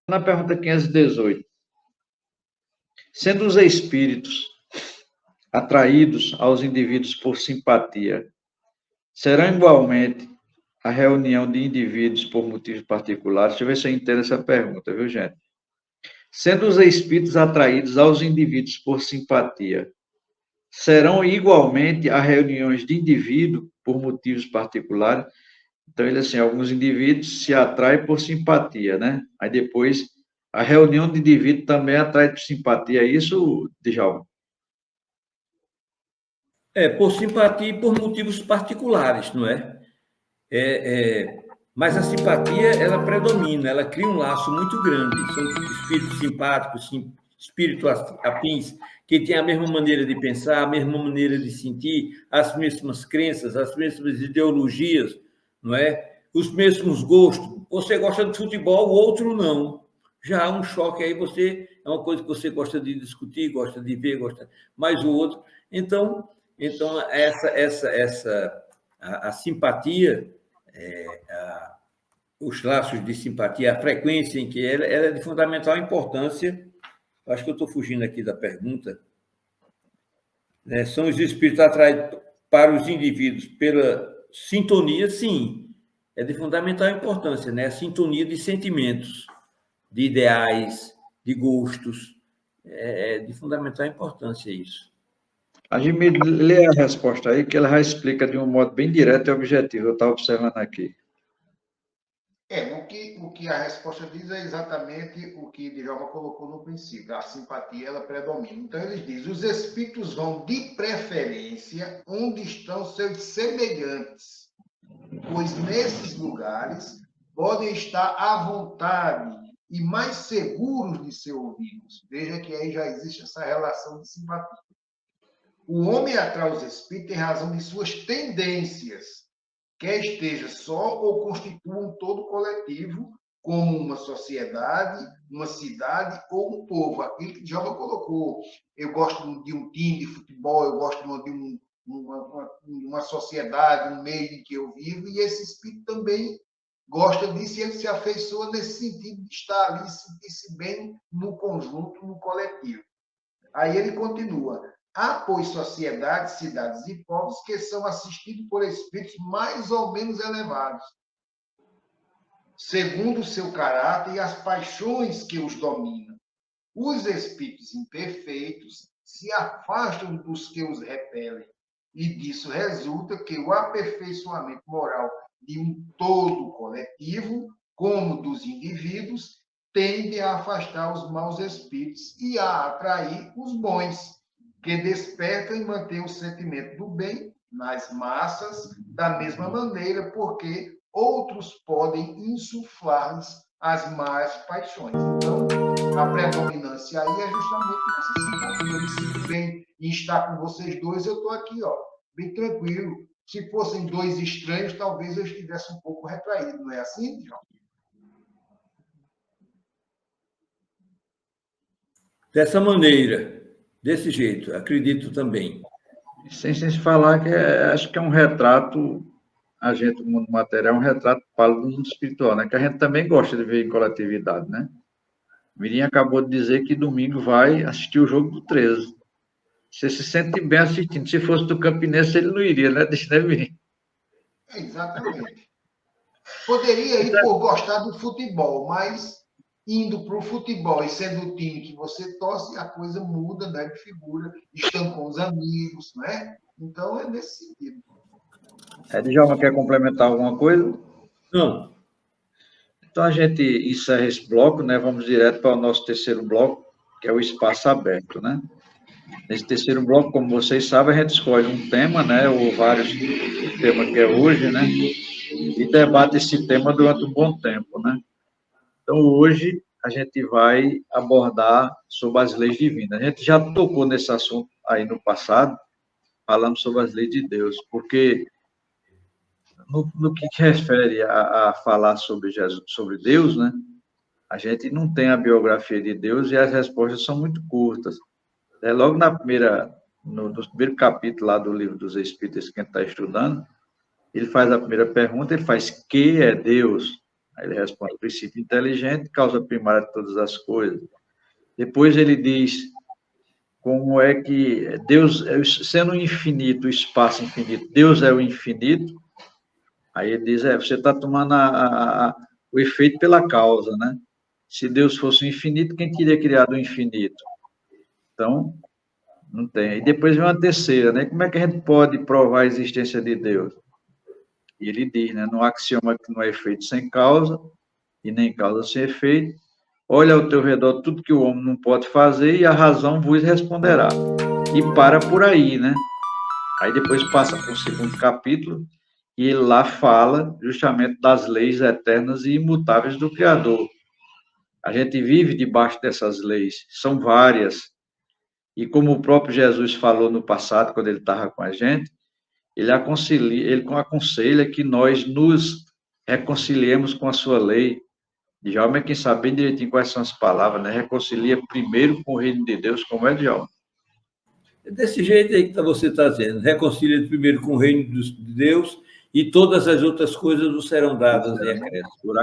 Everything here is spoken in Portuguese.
Na pergunta 518, sendo os espíritos atraídos aos indivíduos por simpatia, serão igualmente a reunião de indivíduos por motivos particulares? Deixa eu ver se eu entendo essa pergunta, viu, gente? Sendo os espíritos atraídos aos indivíduos por simpatia, serão igualmente a reuniões de indivíduos por motivos particulares? Então, ele assim, alguns indivíduos se atraem por simpatia, né? Aí depois, a reunião de indivíduos também atrai por simpatia. É isso, Djalma? Por simpatia e por motivos particulares, não é? Mas a simpatia, ela predomina, ela cria um laço muito grande. São espíritos simpáticos, espíritos afins, que têm a mesma maneira de pensar, a mesma maneira de sentir, as mesmas crenças, as mesmas ideologias, não é? Os mesmos gostos. Você gosta de futebol, o outro não. Já há um choque aí, é uma coisa que você gosta de discutir, gosta de ver, gosta, mas o outro. Então a simpatia, os laços de simpatia, a frequência em que ela é de fundamental importância. Acho que eu estou fugindo aqui da pergunta. Né? São os espíritos atraídos para os indivíduos pela sintonia, sim, é de fundamental importância, né? A sintonia de sentimentos, de ideais, de gostos, é de fundamental importância isso. A Jimmy lê a resposta aí, que ela já explica de um modo bem direto e objetivo. Eu estava observando aqui. O que a resposta diz é exatamente o que Djalma colocou no princípio. A simpatia, ela predomina. Então, ele diz, os espíritos vão de preferência onde estão seus semelhantes, pois nesses lugares podem estar à vontade e mais seguros de ser ouvidos. Veja que aí já existe essa relação de simpatia. O homem atrai os espíritos em razão de suas tendências, quer esteja só ou constitua um todo coletivo, como uma sociedade, uma cidade ou um povo. Aquilo que Djalma colocou. Eu gosto de um time de futebol, eu gosto de uma sociedade, um meio em que eu vivo, e esse espírito também gosta disso e ele se afeiçoa nesse sentido de estar ali, sentir-se bem no conjunto, no coletivo. Aí ele continua. Há, pois, sociedades, cidades e povos que são assistidos por espíritos mais ou menos elevados, segundo o seu caráter e as paixões que os dominam. Os espíritos imperfeitos se afastam dos que os repelem, e disso resulta que o aperfeiçoamento moral de um todo coletivo, como dos indivíduos, tende a afastar os maus espíritos e a atrair os bons, que despertam e mantêm o sentimento do bem nas massas da mesma maneira, porque outros podem insuflar-lhes as más paixões. Então, a predominância aí é justamente essa simpatia. Eu me sinto bem em estar com vocês dois, eu estou aqui, ó, bem tranquilo. Se fossem dois estranhos, talvez eu estivesse um pouco retraído, não é assim, João? Dessa maneira, desse jeito, acredito também. Sem se falar que acho que é um retrato, a gente, o mundo material, é um retrato pálido do mundo espiritual, né? Que a gente também gosta de ver em coletividade, né? Mirinha acabou de dizer que domingo vai assistir o jogo do 13. Você se sente bem assistindo. Se fosse do Campinense, ele não iria, né? Deixa eu ver. Exatamente. Poderia ir por gostar do futebol, mas indo para o futebol e sendo o time que você torce, a coisa muda, né, de figura, estão com os amigos, né? Então é nesse sentido. Djalma quer complementar alguma coisa? Não. Então a gente encerra esse bloco, né? Vamos direto para o nosso terceiro bloco, que é o espaço aberto, né? Nesse terceiro bloco, como vocês sabem, a gente escolhe um tema, né? Ou vários temas que é hoje, né? E debate esse tema durante um bom tempo, né? Então hoje a gente vai abordar sobre as leis divinas. A gente já tocou nesse assunto aí no passado, falando sobre as leis de Deus, porque no que refere a falar sobre Jesus, sobre Deus, né? A gente não tem a biografia de Deus e as respostas são muito curtas. Logo no primeiro capítulo lá do livro dos Espíritos que a gente está estudando, ele faz a primeira pergunta, ele faz: que é Deus? Aí ele responde, princípio inteligente, causa primária de todas as coisas. Depois ele diz como é que Deus, sendo infinito, o espaço infinito, Deus é o infinito. Aí ele diz, você está tomando o efeito pela causa, né? Se Deus fosse o infinito, quem teria criado o infinito? Então, não tem. E depois vem uma terceira, né? Como é que a gente pode provar a existência de Deus? E ele diz, né? No axioma que não é efeito sem causa, e nem causa sem efeito, olha ao teu redor tudo que o homem não pode fazer e a razão vos responderá. E para por aí, né? Aí depois passa para o segundo capítulo, e ele lá fala justamente das leis eternas e imutáveis do Criador. A gente vive debaixo dessas leis, são várias. E como o próprio Jesus falou no passado, quando ele estava com a gente, ele aconselha que nós nos reconciliemos com a sua lei. Djalma é quem sabe bem direitinho quais são as palavras, né? Reconcilia primeiro com o reino de Deus, como é, Djalma? É desse jeito aí que você está dizendo. Reconcilia primeiro com o reino de Deus e todas as outras coisas nos serão dadas em acréscimo.